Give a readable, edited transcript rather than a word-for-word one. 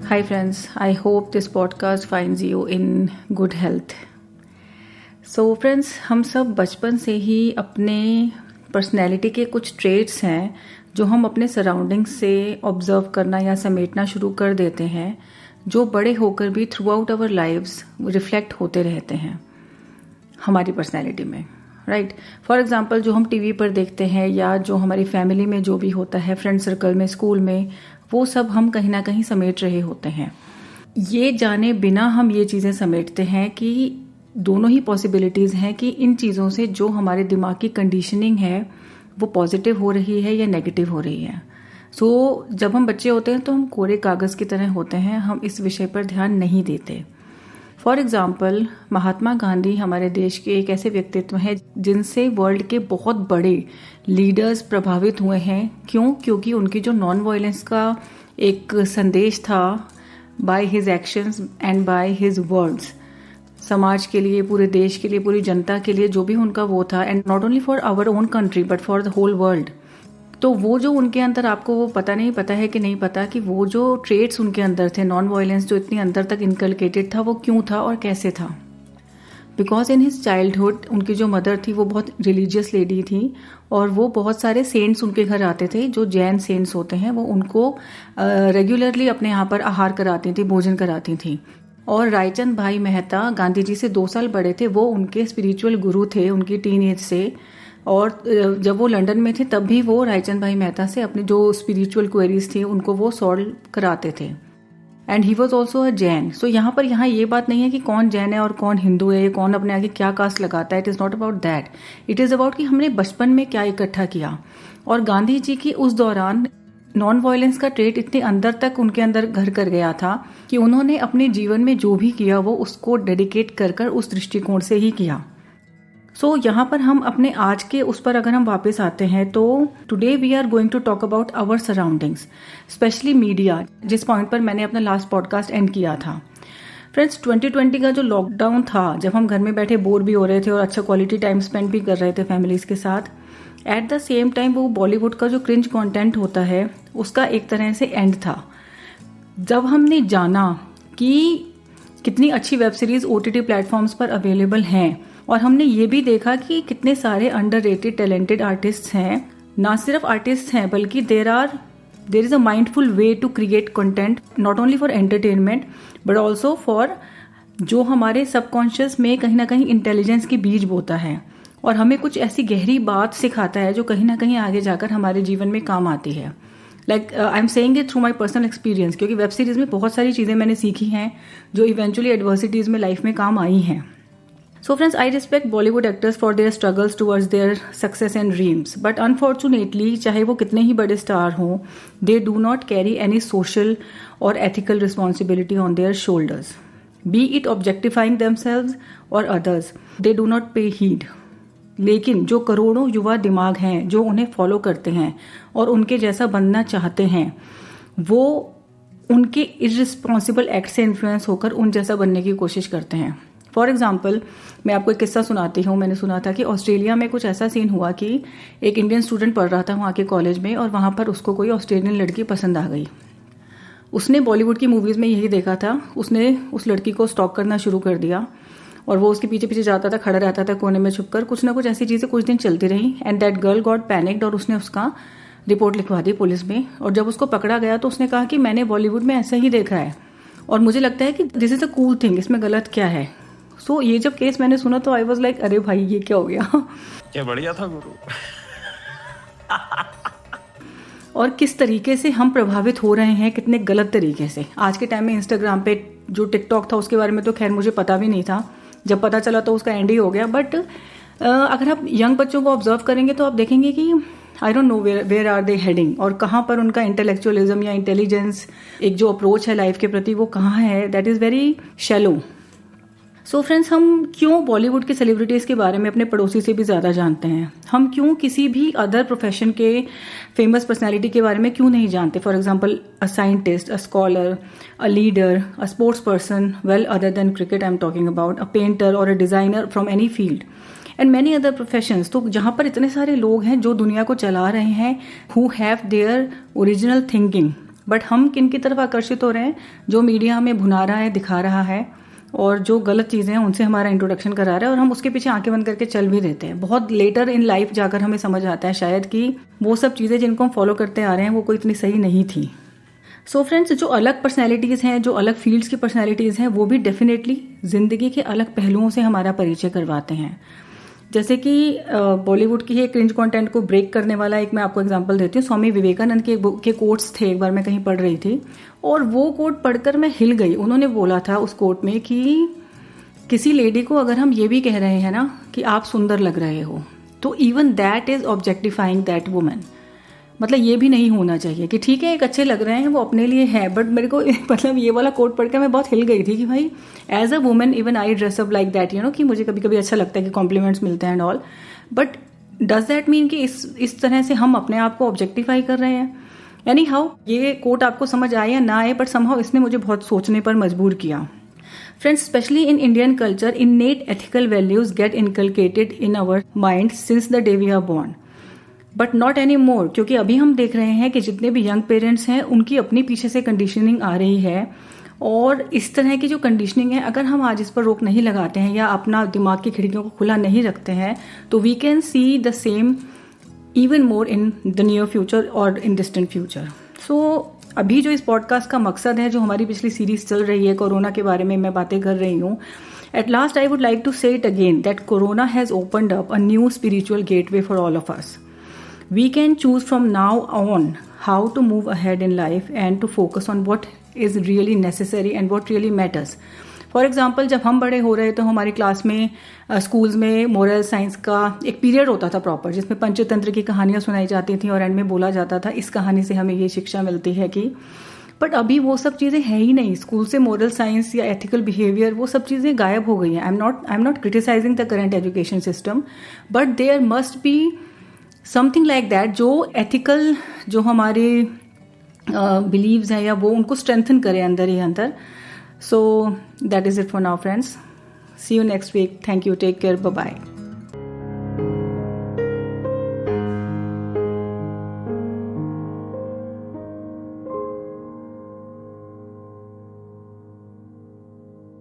Hi friends, I hope this podcast finds you in good health. So friends, हम सब बचपन से ही अपने पर्सनैलिटी के कुछ ट्रेट्स हैं जो हम अपने सराउंडिंग से ऑब्जर्व करना या समेटना शुरू कर देते हैं, जो बड़े होकर भी throughout our lives reflect होते रहते हैं हमारी पर्सनैलिटी में, राइट। फॉर एग्जाम्पल, जो हम टीवी पर देखते हैं या जो हमारी फैमिली में जो भी होता है, फ्रेंड सर्कल में, स्कूल में, वो सब हम कहीं ना कहीं समेट रहे होते हैं। ये जाने बिना हम ये चीज़ें समेटते हैं कि दोनों ही पॉसिबिलिटीज़ हैं कि इन चीज़ों से जो हमारे दिमाग की कंडीशनिंग है वो पॉजिटिव हो रही है या नेगेटिव हो रही है। सो जब हम बच्चे होते हैं तो हम कोरे कागज़ की तरह होते हैं, हम इस विषय पर ध्यान नहीं देते। फॉर एग्ज़ाम्पल, महात्मा गांधी हमारे देश के एक ऐसे व्यक्तित्व हैं जिनसे वर्ल्ड के बहुत बड़े लीडर्स प्रभावित हुए हैं। क्यों? क्योंकि उनकी जो नॉन वायलेंस का एक संदेश था, by his actions and by his words, समाज के लिए, पूरे देश के लिए, पूरी जनता के लिए जो भी उनका वो था, and not only for our own country but for the whole world. तो वो जो उनके अंदर, आपको वो पता है कि नहीं पता कि वो जो ट्रेट्स उनके अंदर थे, नॉन वायलेंस जो इतनी अंदर तक इनकलकेटेड था, वो क्यों था और कैसे था। बिकॉज इन हिज चाइल्डहुड उनकी जो मदर थी वो बहुत रिलीजियस लेडी थी और वो बहुत सारे सेंट्स उनके घर आते थे, जो जैन सेंट्स होते हैं, वो उनको रेगुलरली अपने यहाँ पर आहार कराती थी, भोजन कराती थी। और रायचंद भाई मेहता गांधी जी से 2 साल बड़े थे, वो उनके स्पिरिचुअल गुरु थे उनकी टीन एज से। और जब वो लंदन में थे तब भी वो रायचंद भाई मेहता से अपनी जो स्पिरिचुअल क्वेरीज थी उनको वो सॉल्व कराते थे। And he was also a Jain. So यहाँ ये बात नहीं है कि कौन जैन है और कौन हिंदू है, कौन अपने आगे क्या कास्ट लगाता है। It is not about that, it is about कि हमने बचपन में क्या इकट्ठा किया। और गांधी जी की उस दौरान नॉन वायलेंस का ट्रेट इतने अंदर तक उनके अंदर घर कर गया था कि उन्होंने अपने जीवन में जो भी किया वो उसको डेडिकेट कर उस दृष्टिकोण से ही किया। सो यहाँ पर हम अपने आज के उस पर अगर हम वापस आते हैं तो today we are going to talk about our surroundings, especially media, जिस पॉइंट पर मैंने अपना लास्ट पॉडकास्ट एंड किया था। फ्रेंड्स, 2020 का जो लॉकडाउन था, जब हम घर में बैठे बोर भी हो रहे थे और अच्छा क्वालिटी टाइम स्पेंड भी कर रहे थे फैमिलीज के साथ, एट द सेम टाइम वो बॉलीवुड का जो क्रिंज कंटेंट होता है उसका एक तरह से एंड था। जब हमने जाना कि कितनी अच्छी वेब सीरीज OTT प्लेटफॉर्म्स पर अवेलेबल हैं, और हमने ये भी देखा कि कितने सारे अंडररेटेड टैलेंटेड आर्टिस्ट हैं, ना सिर्फ आर्टिस्ट हैं बल्कि there is a mindful way to create content, not only for entertainment but also for जो हमारे सबकॉन्शियस में कहीं ना कहीं इंटेलिजेंस की बीज बोता है और हमें कुछ ऐसी गहरी बात सिखाता है जो कहीं ना कहीं आगे जाकर हमारे जीवन में काम आती है। Like I am saying it through my personal experience, क्योंकि वेब सीरीज में बहुत सारी चीज़ें मैंने सीखी हैं जो इवेंचुअली एडवर्सिटीज में लाइफ में काम आई हैं। So friends, I respect Bollywood actors for their struggles towards their success and dreams. But unfortunately, चाहे वो कितने ही बड़े स्टार हों, they do not carry any social or ethical responsibility on their shoulders. Be it objectifying themselves or others, they do not pay heed. लेकिन जो करोड़ों युवा दिमाग हैं जो उन्हें फॉलो करते हैं और उनके जैसा बनना चाहते हैं, वो उनके इर्रिस्पॉन्सिबल एक्ट से इन्फ्लुएंस होकर उन जैसा बनने की कोशिश करते हैं। फॉर एग्जाम्पल, मैं आपको एक किस्सा सुनाती हूँ। मैंने सुना था कि ऑस्ट्रेलिया में कुछ ऐसा सीन हुआ कि एक इंडियन स्टूडेंट पढ़ रहा था वहाँ के कॉलेज में और वहाँ पर उसको कोई ऑस्ट्रेलियन लड़की पसंद आ गई। उसने बॉलीवुड की मूवीज़ में यही देखा था, उसने उस लड़की को स्टॉक करना शुरू कर दिया और वो उसके पीछे पीछे जाता था, खड़ा रहता था कोने में छुपकर। कुछ ना कुछ ऐसी चीज़ें कुछ दिन चलती रही and that girl got panicked और उसने उसका रिपोर्ट लिखवा दी पुलिस में। और जब उसको पकड़ा गया तो उसने कहा कि मैंने बॉलीवुड में ऐसा ही देखा है और मुझे लगता है कि this is a cool thing, इसमें गलत क्या है। सो ये जब केस मैंने सुना तो आई वॉज लाइक, अरे भाई ये क्या हो गया। क्या बढ़िया था गुरु। और किस तरीके से हम प्रभावित हो रहे हैं, कितने गलत तरीके से। आज के टाइम में इंस्टाग्राम पे जो टिकटॉक था उसके बारे में तो खैर मुझे पता भी नहीं था, जब पता चला तो उसका एंड ही हो गया। बट अगर आप यंग बच्चों को ऑब्जर्व करेंगे तो आप देखेंगे कि I don't know where are they heading, और कहाँ पर उनका इंटेलेक्चुअलिज्म या इंटेलिजेंस, एक जो अप्रोच है लाइफ के प्रति, वो कहाँ है। That is very shallow. So friends, हम क्यों बॉलीवुड के सेलिब्रिटीज़ के बारे में अपने पड़ोसी से भी ज़्यादा जानते हैं? हम क्यों किसी भी अदर प्रोफेशन के फेमस पर्सनालिटी के बारे में क्यों नहीं जानते? For example, a scientist, a scholar, a leader, a sports person, well other than cricket I am talking about, a painter और a designer from any field and many other professions. तो जहाँ पर इतने सारे लोग हैं जो दुनिया को चला रहे हैं, who have their original thinking, but हम किन की तरफ आकर्षित हो रहे हैं? जो मीडिया हमें भुना रहा है, दिखा रहा है, और जो गलत चीज़ें हैं उनसे हमारा इंट्रोडक्शन करा रहा है, और हम उसके पीछे आंखें बंद करके चल भी देते हैं। बहुत लेटर इन लाइफ जाकर हमें समझ आता है शायद कि वो सब चीज़ें जिनको हम फॉलो करते आ रहे हैं वो कोई इतनी सही नहीं थी। सो फ्रेंड्स, जो अलग पर्सनैलिटीज़ हैं, जो अलग फील्ड्स की पर्सनैलिटीज़ हैं, वो भी डेफिनेटली ज़िंदगी के अलग पहलुओं से हमारा परिचय करवाते हैं। जैसे कि बॉलीवुड की है क्रिंज कंटेंट को ब्रेक करने वाला एक मैं आपको एग्जांपल देती हूँ। स्वामी विवेकानंद के कोट्स थे, एक बार मैं कहीं पढ़ रही थी और वो कोट पढ़कर मैं हिल गई। उन्होंने बोला था उस कोट में कि किसी लेडी को अगर हम ये भी कह रहे हैं ना कि आप सुंदर लग रहे हो, तो even that is objectifying that women. मतलब ये भी नहीं होना चाहिए कि ठीक है एक अच्छे लग रहे हैं वो अपने लिए है, बट मेरे को मतलब ये वाला कोट पढ़कर मैं बहुत हिल गई थी कि भाई as a women even I dress up like that, कि मुझे कभी कभी अच्छा लगता है कि कॉम्प्लीमेंट्स मिलते हैं and all, but does that mean कि इस तरह से हम अपने आप को ऑब्जेक्टिफाई कर रहे हैं? यानी हाउ ये कोट आपको समझ आए या ना आए, बट समहाउ इसने मुझे बहुत सोचने पर मजबूर किया। Friends, especially in Indian culture, innate ethical values get inculcated in our mind since the day we are born. But not anymore, क्योंकि अभी हम देख रहे हैं कि जितने भी यंग पेरेंट्स हैं उनकी अपनी पीछे से कंडीशनिंग आ रही है, और इस तरह की जो कंडीशनिंग है अगर हम आज इस पर रोक नहीं लगाते हैं या अपना दिमाग की खिड़कियों को खुला नहीं रखते हैं तो we can see the same even more in the near future और इन डिस्टेंट फ्यूचर। सो अभी जो इस पॉडकास्ट का मकसद है, जो हमारी पिछली सीरीज चल रही है कोरोना के बारे में मैं बातें कर रही हूँ, at last I would like to say it again that corona has opened up a new spiritual gateway for all of us. We can choose from now on how to move ahead in life and to focus on what is really necessary and what really matters. For example, जब हम बड़े हो रहे तो हमारी class में schools में moral science का एक पीरियड होता था प्रॉपर, जिसमें पंचतंत्र की कहानियाँ सुनाई जाती थी और एंड में बोला जाता था इस कहानी से हमें ये शिक्षा मिलती है कि, बट अभी वो सब चीज़ें है ही नहीं। स्कूल से मोरल साइंस या एथिकल बिहेवियर वो सब चीज़ें गायब हो गई हैं। I am not criticising the current education system, but there must be something like that जो एथिकल जो हमारे बिलीव्स हैं या वो उनको स्ट्रेंथन करे अंदर ही अंदर. So that is it for now, friends. See you next week. Thank you. Take care. Bye-bye.